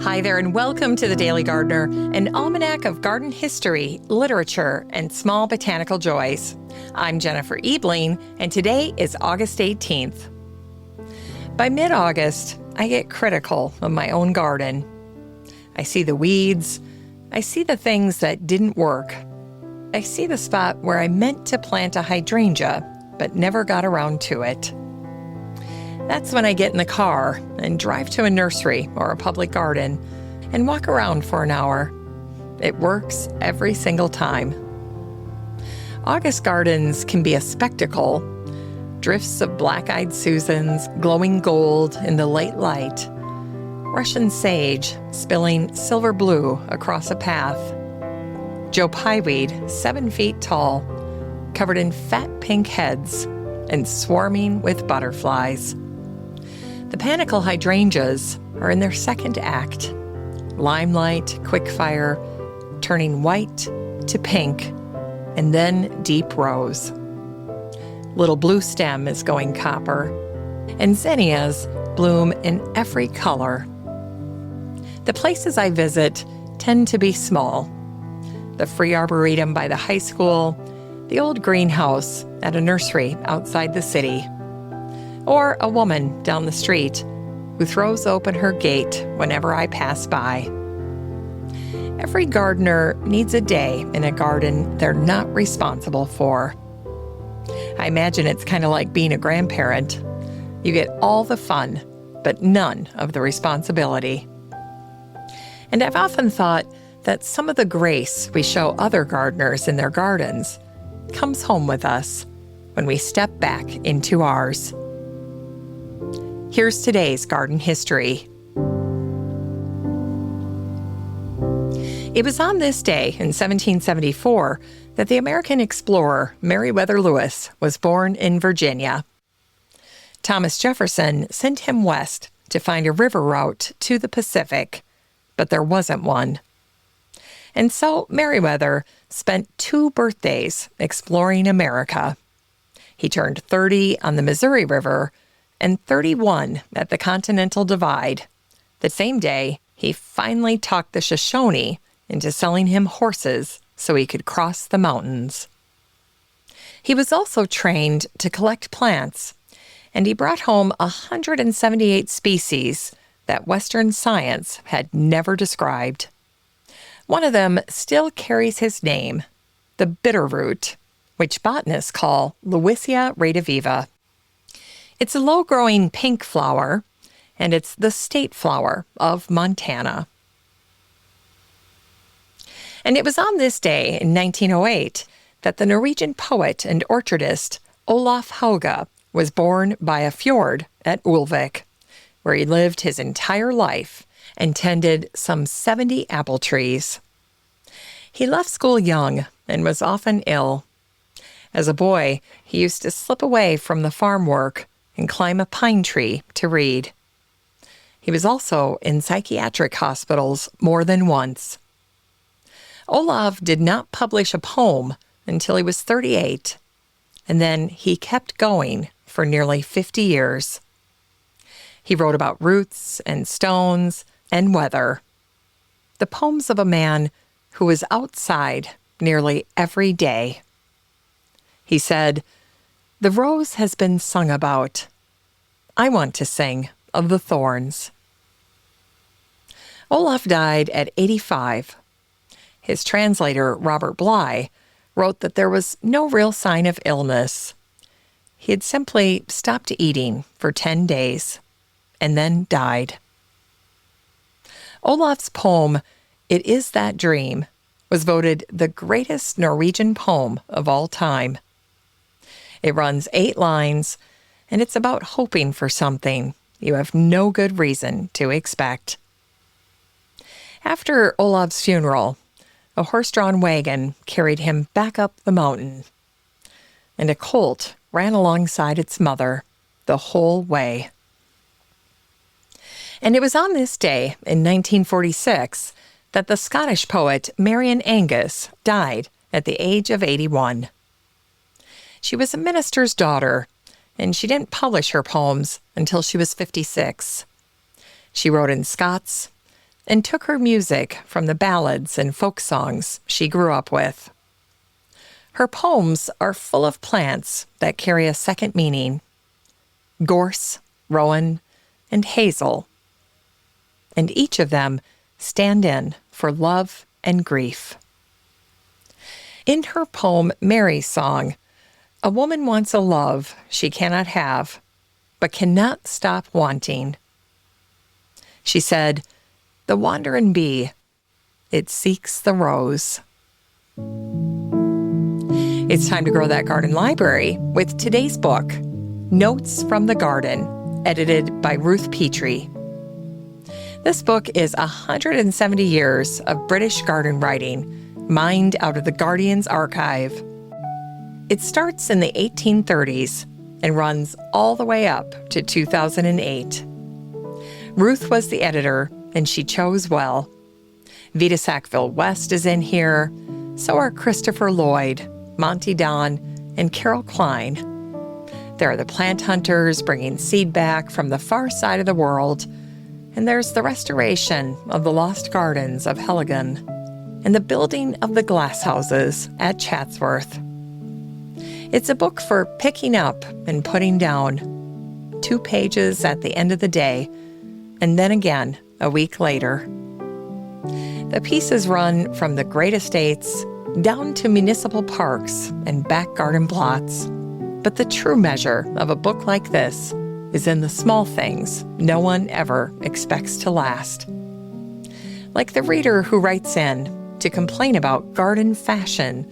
Hi there, and welcome to The Daily Gardener, an almanac of garden history, literature, and small botanical joys. I'm Jennifer Ebling, and today is August 18th. By mid-August, I get critical of my own garden. I see the weeds. I see the things that didn't work. I see the spot where I meant to plant a hydrangea, but never got around to it. That's when I get in the car and drive to a nursery or a public garden and walk around for an hour. It works every single time. August gardens can be a spectacle. Drifts of black-eyed Susans glowing gold in the late light. Russian sage spilling silver blue across a path. Joe pieweed, 7 feet tall, covered in fat pink heads and swarming with butterflies. The panicle hydrangeas are in their second act. Limelight, quickfire, turning white to pink, and then deep rose. Little blue stem is going copper, and zinnias bloom in every color. The places I visit tend to be small. The Free Arboretum by the high school, the old greenhouse at a nursery outside the city, or a woman down the street who throws open her gate whenever I pass by. Every gardener needs a day in a garden they're not responsible for. I imagine it's kind of like being a grandparent. You get all the fun, but none of the responsibility. And I've often thought that some of the grace we show other gardeners in their gardens comes home with us when we step back into ours. Here's today's garden history. It was on this day in 1774 that the American explorer Meriwether was born in Virginia. Thomas Jefferson sent him west to find a river route to the Pacific, but there wasn't one. And so Meriwether spent 2 birthdays exploring America. He turned 30 on the Missouri River and 31 at the Continental Divide. The same day, he finally talked the Shoshone into selling him horses so he could cross the mountains. He was also trained to collect plants, and he brought home 178 species that Western science had never described. One of them still carries his name, the bitterroot, which botanists call Lewisia rediviva. It's a low-growing pink flower, and it's the state flower of Montana. And it was on this day in 1908 that the Norwegian poet and orchardist Olav Hauge was born by a fjord at Ulvik, where he lived his entire life and tended some 70 apple trees. He left school young and was often ill. As a boy, he used to slip away from the farm work and climb a pine tree to read. He was also in psychiatric hospitals more than once. Olav did not publish a poem until he was 38, and then he kept going for nearly 50 years. He wrote about roots and stones and weather, the poems of a man who was outside nearly every day. He said, "The rose has been sung about. I want to sing of the thorns." Olav died at 85. His translator, Robert Bly, wrote that there was no real sign of illness. He had simply stopped eating for 10 days and then died. Olav's poem, "It Is That Dream," was voted the greatest Norwegian poem of all time. It runs 8 lines, and it's about hoping for something you have no good reason to expect. After Olav's funeral, a horse-drawn wagon carried him back up the mountain, and a colt ran alongside its mother the whole way. And it was on this day in 1946 that the Scottish poet Marion Angus died at the age of 81. She was a minister's daughter, and she didn't publish her poems until she was 56. She wrote in Scots, and took her music from the ballads and folk songs she grew up with. Her poems are full of plants that carry a second meaning: gorse, rowan, and hazel. And each of them stand in for love and grief. In her poem Mary's Song, a woman wants a love she cannot have, but cannot stop wanting. She said, "The wandering bee, it seeks the rose." It's time to grow that garden library with today's book, Notes from the Garden, edited by Ruth Petrie. This book is 170 years of British garden writing, mined out of the Guardian's archive. It starts in the 1830s and runs all the way up to 2008. Ruth was the editor, and she chose well. Vita Sackville West is in here, so are Christopher Lloyd, Monty Don, and Carol Klein. There are the plant hunters bringing seed back from the far side of the world, and there's the restoration of the lost gardens of Helligan and the building of the glasshouses at Chatsworth. It's a book for picking up and putting down. 2 pages at the end of the day, and then again a week later. The pieces run from the great estates down to municipal parks and back garden plots. But the true measure of a book like this is in the small things no one ever expects to last. Like the reader who writes in to complain about garden fashion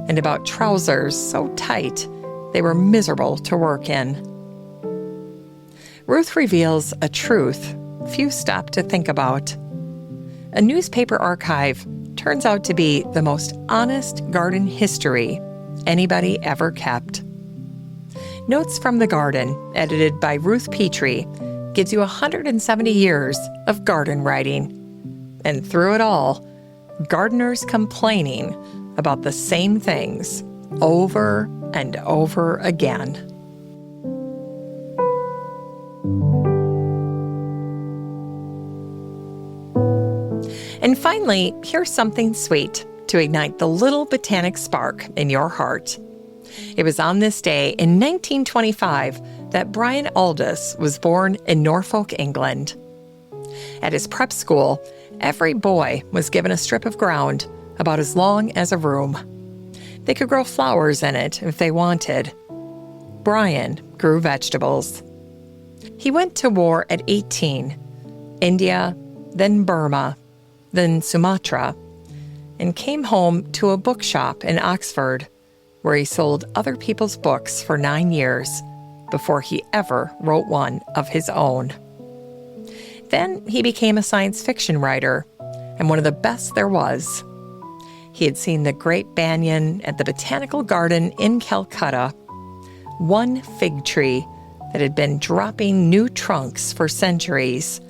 and about trousers so tight they were miserable to work in. Ruth reveals a truth few stop to think about. A newspaper archive turns out to be the most honest garden history anybody ever kept. Notes from the Garden, edited by Ruth Petrie, gives you 170 years of garden writing. And through it all, gardeners complaining about the same things over and over again. And finally, here's something sweet to ignite the little botanic spark in your heart. It was on this day in 1925 that Brian Aldiss was born in Norfolk, England. At his prep school, every boy was given a strip of ground about as long as a room. They could grow flowers in it if they wanted. Brian grew vegetables. He went to war at 18, India, then Burma, then Sumatra, and came home to a bookshop in Oxford, where he sold other people's books for 9 years before he ever wrote one of his own. Then he became a science fiction writer, and one of the best there was. He had seen the great banyan at the Botanical Garden in Calcutta, one fig tree that had been dropping new trunks for centuries,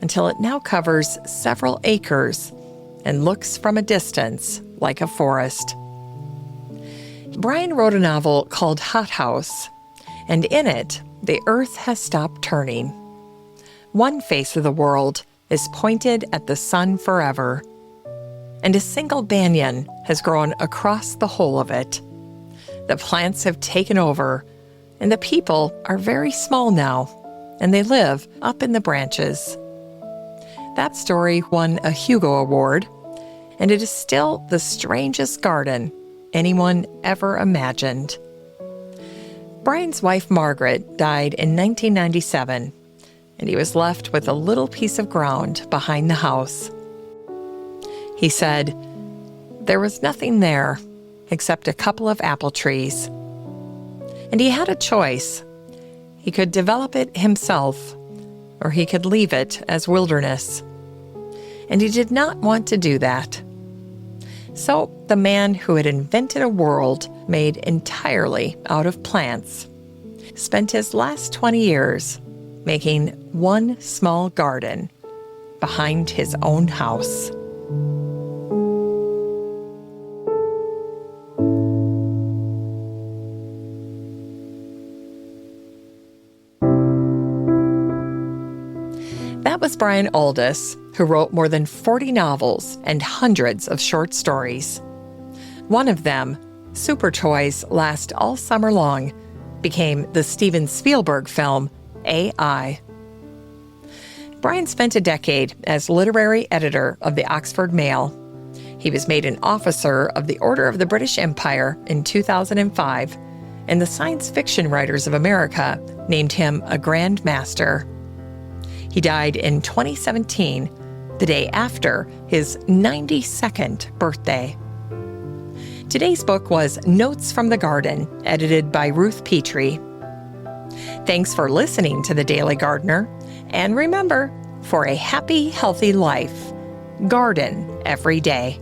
until it now covers several acres and looks from a distance like a forest. Brian wrote a novel called Hothouse, and in it, the earth has stopped turning. One face of the world is pointed at the sun forever, and a single banyan has grown across the whole of it. The plants have taken over, and the people are very small now, and they live up in the branches. That story won a Hauge Award, and it is still the strangest garden anyone ever imagined. Brian's wife Margaret died in 1997, and he was left with a little piece of ground behind the house. He said, "There was nothing there except a couple of apple trees." And he had a choice. He could develop it himself, or he could leave it as wilderness. And he did not want to do that. So the man who had invented a world made entirely out of plants spent his last 20 years making one small garden behind his own house. That was Brian Aldiss, who wrote more than 40 novels and hundreds of short stories. One of them, Super Toys Last All Summer Long, became the Steven Spielberg film AI. Brian spent a decade as literary editor of the Oxford Mail. He was made an officer of the Order of the British Empire in 2005, and the Science Fiction Writers of America named him a Grand Master. He died in 2017, the day after his 92nd birthday. Today's book was Notes from the Garden, edited by Ruth Petrie. Thanks for listening to The Daily Gardener, and remember, for a happy, healthy life, garden every day.